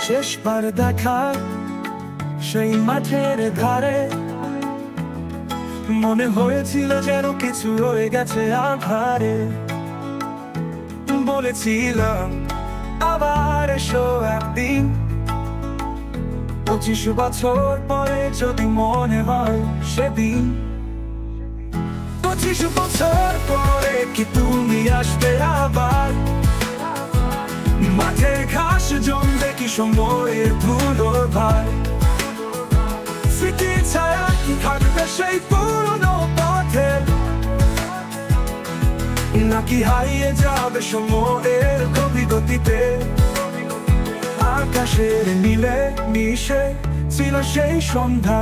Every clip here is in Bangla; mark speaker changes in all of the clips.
Speaker 1: শেষবার দেখা সেই মাঠের ধারে মনে হয়েছিল যেন কিছু রয়ে গেছে আধারে। বলেছিলাম আবার এসো একদিন, 25 বছর পরে যদি মনে হয় সেদিন। 25 বছর পরে কি তুমি আসবে আবার? মাঠের ঘাস জমবে কি সময়ের ধুলোর ভার? স্মৃতির ছায়া কি থাকবে সেই পুরনো পথে, নাকি হারিয়ে যাবে সময়ের গতিতে? আকাশের নীলে মিশে ছিল সেই সন্ধ্যা,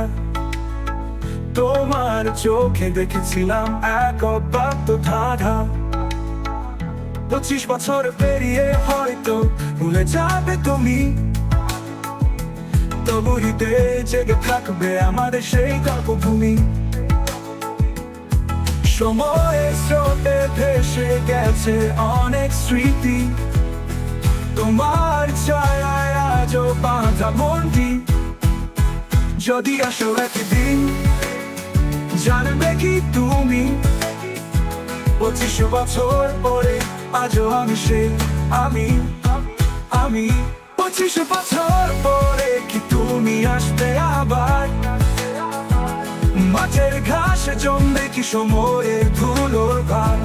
Speaker 1: তোমার চোখে দেখেছিলাম এক অব্যক্ত ধাঁধা। 25 বছর পেরিয়ে হয়তো ভুলে যাবে তুমি, তবু হৃদয়ে জেগে থাকবে আমাদের সেই গল্পভূমি। সময়ের স্রোতে ভেসে গেছে অনেক স্মৃতি, তোমার ছায়ায় আজও বাঁধা মনটি। যদি আসো একদিন, জানবে কি তুমি 25 বছর পরে আজও আমি সেই আমি 25 বছর পরে কি তুমি আসবে আবার? মাঠের ঘাসে জমবে কি সময়ের ধুলোর ভার?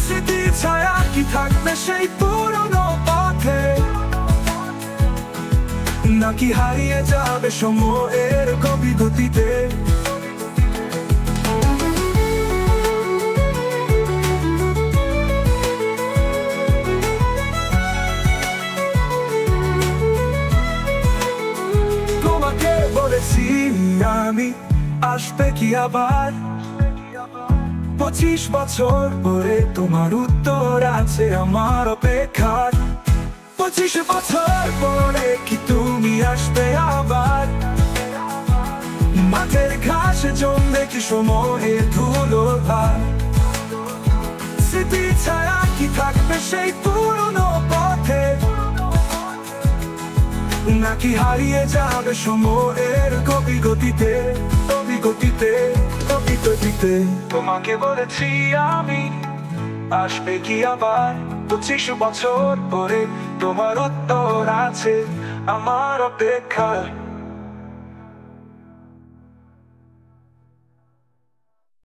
Speaker 1: স্মৃতির ছায়া কি থাকবে সেই পুরনো পথে, নাকি হারিয়ে যাবে সময়ের গতিতে? তোমাকে বলেছি আমি, আসবে কি আবার? 25 বছর পরে তোমার উত্তর আছে আমার অপেক্ষার। 25 বছর পরে কি তুমি আসবে আবার? মাঠের ঘাসে জমবে কি সময়ের ধুলোর ভার? স্মৃতির ছায়া কি থাকবে সেই পুরনো পথে, নাকি হারিয়ে যাবে সময়ের গতিতে? তোমাকে বলেছি আমি, আসবে কি আবার? 25 বছর পরে তোমার উত্তর আছে আমার অপেক্ষায়।